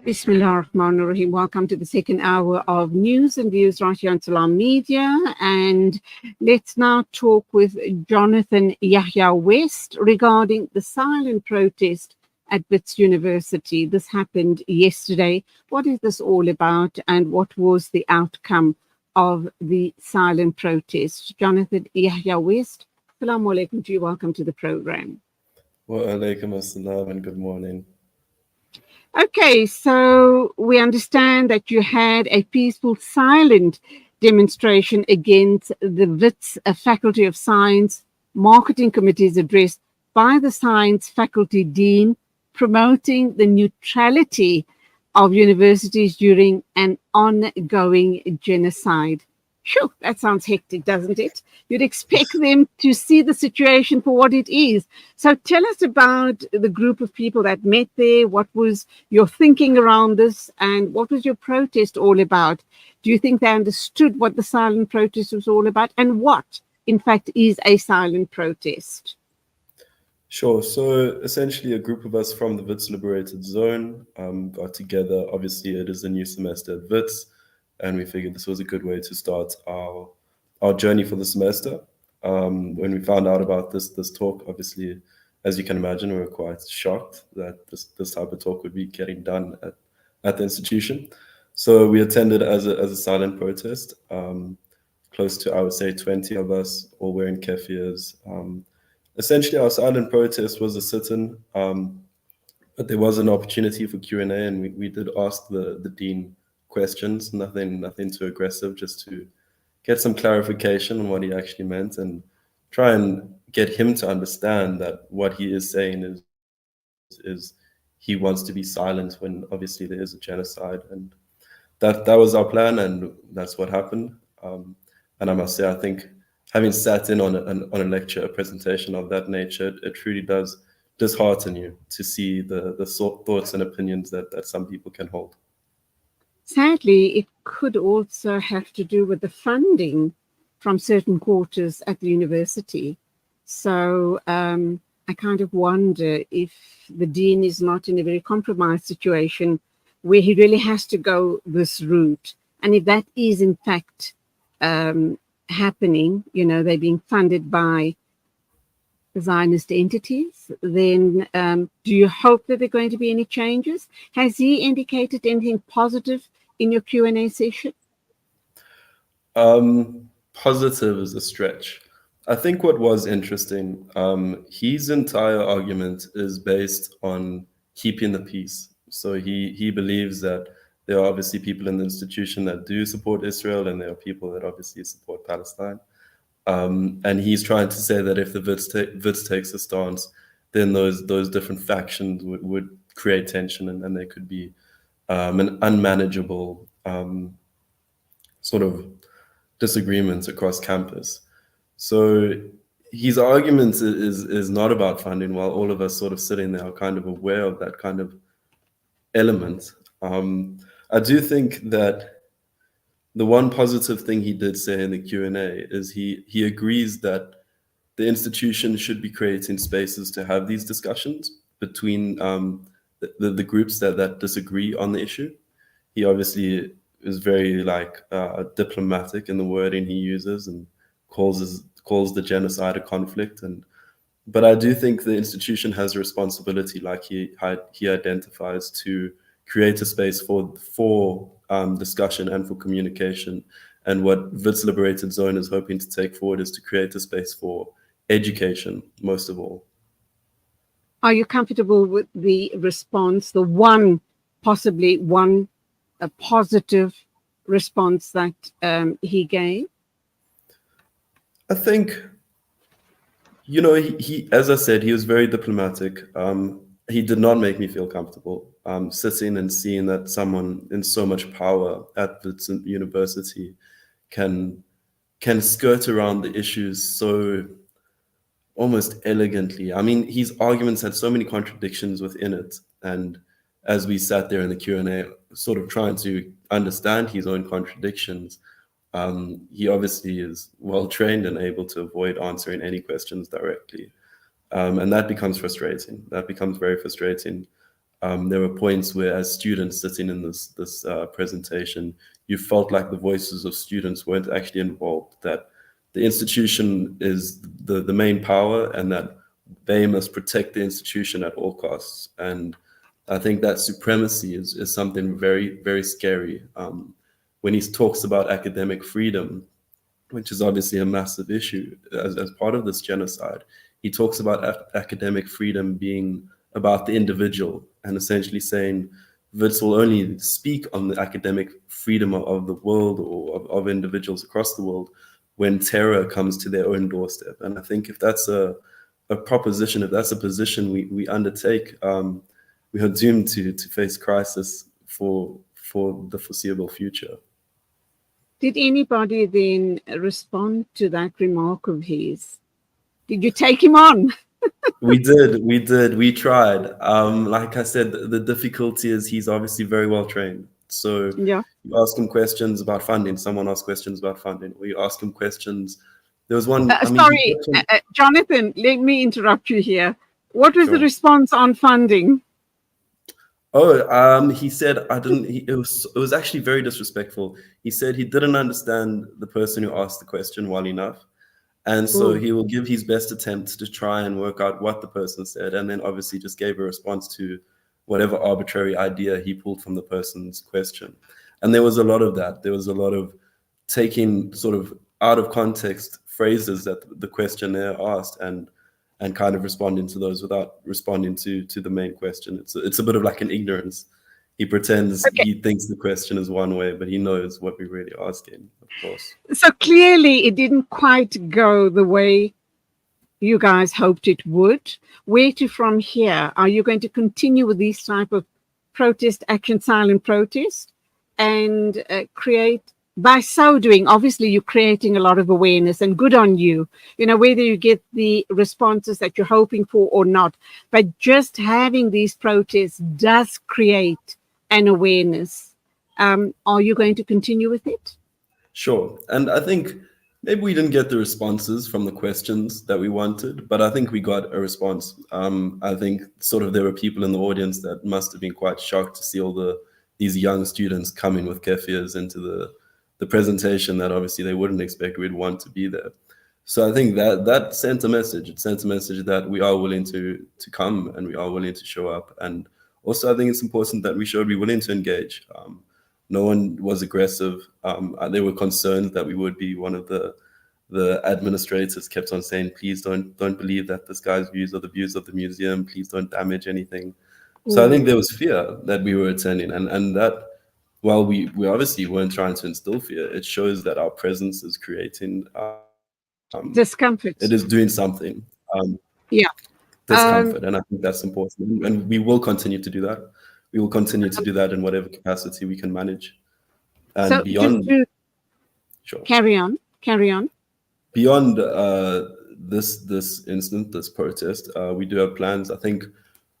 Bismillah ar-Rahman ar-Rahim. Welcome to the second hour of news and views right here on Salam Media. And let's now talk with Jonathan Yahya West regarding the silent protest at Wits University. This happened yesterday. What is this all about and what was the outcome of the silent protest? Jonathan Yahya West, Assalamu alaikum to you. Welcome to the program. Wa alaikum assalam and good morning. Okay, so we understand that you had a peaceful, silent demonstration against the Wits Faculty of Science Marketing Committee's address by the Science Faculty Dean promoting the neutrality of universities during an ongoing genocide. Sure, that sounds hectic, doesn't it? You'd expect them to see the situation for what it is. So tell us about the group of people that met there. What was your thinking around this? And what was your protest all about? Do you think they understood what the silent protest was all about? And what, in fact, is a silent protest? Sure. So essentially a group of us from the Wits Liberated Zone got together. Obviously, it is a new semester at Wits, and we figured this was a good way to start our journey for the semester. When we found out about this talk, obviously, as you can imagine, we were quite shocked that this type of talk would be getting done at the institution. So we attended as a silent protest. Close to, I would say, 20 of us, all wearing kefirs. Essentially, our silent protest was a sit-in, but there was an opportunity for Q&A, and we did ask the dean questions. Nothing too aggressive, just to get some clarification on what he actually meant and try and get him to understand that what he is saying is he wants to be silent when obviously there is a genocide, and that was our plan, and that's what happened. And I must say, I think having sat in on a lecture, a presentation of that nature, it truly does dishearten you to see the thoughts and opinions that some people can hold. Sadly, it could also have to do with the funding from certain quarters at the university. So I kind of wonder if the dean is not in a very compromised situation where he really has to go this route. And if that is in fact happening, they're being funded by Zionist entities, then do you hope that there are going to be any changes? Has he indicated anything positive in your Q&A session? Positive is a stretch. I think what was interesting, his entire argument is based on keeping the peace. So he believes that there are obviously people in the institution that do support Israel, and there are people that obviously support Palestine. And he's trying to say that if the Wits takes a stance, then those different factions would create tension, and there could be an unmanageable sort of disagreements across campus. So his argument is not about funding, while all of us sort of sitting there are kind of aware of that kind of element. I do think that the one positive thing he did say in the Q&A is he agrees that the institution should be creating spaces to have these discussions between the groups that disagree on the issue. He obviously is very diplomatic in the wording he uses and calls the genocide a conflict. But I do think the institution has a responsibility, like he identifies, to create a space for discussion and for communication. And what Wits Liberated Zone is hoping to take forward is to create a space for education, most of all. Are you comfortable with the response, possibly one positive response that he gave? I think, he, as I said, he was very diplomatic. He did not make me feel comfortable sitting and seeing that someone in so much power at the university can skirt around the issues so almost elegantly. I mean, his arguments had so many contradictions within it, and as we sat there in the Q&A, sort of trying to understand his own contradictions, he obviously is well trained and able to avoid answering any questions directly. And that becomes frustrating. That becomes very frustrating. there were points where, as students sitting in this presentation, you felt like the voices of students weren't actually involved. That the institution is the main power, and that they must protect the institution at all costs. And I think that supremacy is something very, very scary. When he talks about academic freedom, which is obviously a massive issue as part of this genocide. He talks about academic freedom being about the individual, and essentially saying Wits will only speak on the academic freedom of the world, or of individuals across the world, when terror comes to their own doorstep. And I think if that's a proposition, if that's a position we undertake, we are doomed to face crisis for the foreseeable future. Did anybody then respond to that remark of his? Did you take him on? We tried. Like I said, the difficulty is he's obviously very well trained. So Yeah. you ask him questions about funding, someone asks questions about funding, or you ask him questions. There was one, I mean, he Sorry, touched on, Jonathan, let me interrupt you here. What was the sure. response on funding? Oh, he said I didn't. It was actually very disrespectful. He said he didn't understand the person who asked the question well enough, and so Oh, he will give his best attempt to try and work out what the person said, and then obviously just gave a response to whatever arbitrary idea he pulled from the person's question. And there was a lot of that. There was a lot of taking sort of out of context phrases that the questionnaire asked, and kind of responding to those without responding to the main question. It's a bit of like an ignorance. He pretends okay. he thinks the question is one way, but he knows what we're really asking, of course. So clearly it didn't quite go the way you guys hoped it would. Where to from here? Are you going to continue with these type of protest, action, silent protest, and create? By so doing, obviously you're creating a lot of awareness, and good on you. You know, whether you get the responses that you're hoping for or not, but just having these protests does create an awareness. Are you going to continue with it? Sure. And I think maybe we didn't get the responses from the questions that we wanted, but I think we got a response. I think sort of there were people in the audience that must have been quite shocked to see all these young students coming with kefirs into the presentation that obviously they wouldn't expect we'd want to be there. So I think that sent a message. It sent a message that we are willing to come, and we are willing to show up. And also I think it's important that we showed we're willing to engage. No one was aggressive. There were concerns that we would be. One of the administrators kept on saying, please don't believe that this guy's views are the views of the museum. Please don't damage anything. So I Mm. think there was fear that we were attending, and that while we obviously weren't trying to instill fear, it shows that our presence is creating it is doing Discomfort. something, Yeah. discomfort, and I think that's important, and we will continue to do that. We will continue to do that in whatever capacity we can manage. And So just beyond, to sure, carry on. beyond this incident, this protest, we do have plans. I think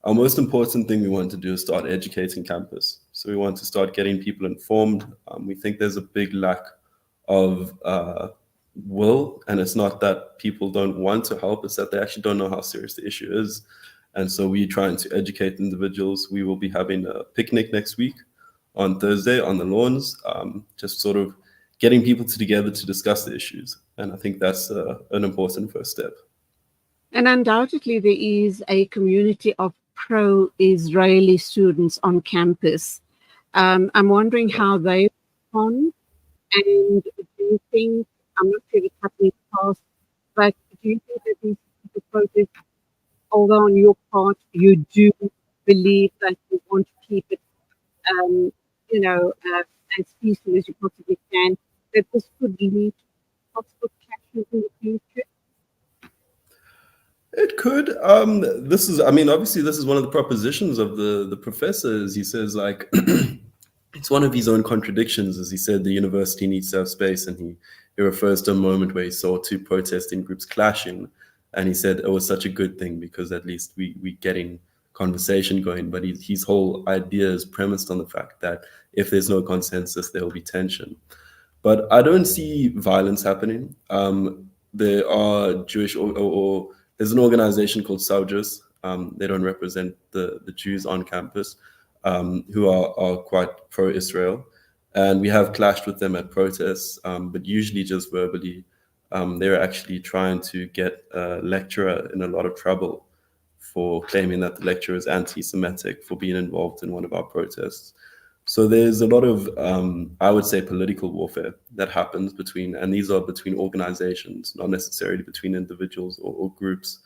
our most important thing we want to do is start educating campus. So we want to start getting people informed. We think there's a big lack of will, and it's not that people don't want to help, it's that they actually don't know how serious the issue is. And so we're trying to educate individuals. We will be having a picnic next week on Thursday on the lawns, just sort of getting people together to discuss the issues. And I think that's an important first step. And undoubtedly, there is a community of pro Israeli students on campus. I'm wondering how they respond. And do you think, I'm not sure if it's happening in the past, but do you think that these protests, although on your part you do believe that you want to keep it, um, as peaceful as you possibly can, that this could lead to possible clashes in the future? It could. This is, I mean, obviously, this is one of the propositions of the professors. He says, like, it's one of his own contradictions, as he said, the university needs to have space, and he refers to a moment where he saw two protesting groups clashing, and he said it was such a good thing because at least we getting conversation going. But his whole idea is premised on the fact that if there's no consensus, there will be tension. But I don't see violence happening. There are Jewish or there's an organization called Saudras, They don't represent the Jews on campus, who are quite pro-Israel. And we have clashed with them at protests, but usually just verbally. They're actually trying to get a lecturer in a lot of trouble for claiming that the lecturer is anti-Semitic for being involved in one of our protests. So there's a lot of, I would say, political warfare that happens between, and these are between organizations, not necessarily between individuals or groups,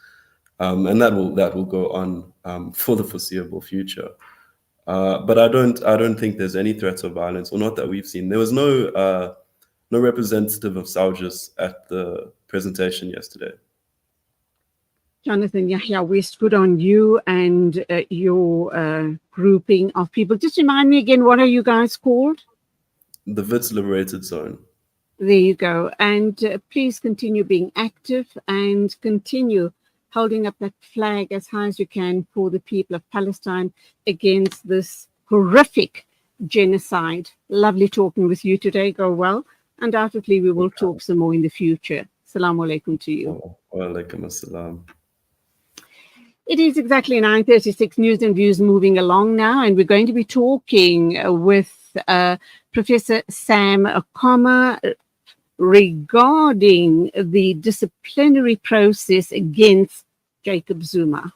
and that will go on for the foreseeable future. But I don't think there's any threats of violence, or not that we've seen. There was no representative of Saujus at the presentation yesterday. Jonathan Yahya West, good on you and your grouping of people. Just remind me again, what are you guys called? The Wits Liberated Zone. There you go. And please continue being active and continue holding up that flag as high as you can for the people of Palestine against this horrific genocide. Lovely talking with you today. Go well. Undoubtedly, we will talk some more in the future. Assalamu alaikum to you. Wa alaikum assalam. It is exactly 9:36, News and Views moving along now, and we're going to be talking with Professor Sam Akoma regarding the disciplinary process against Jacob Zuma.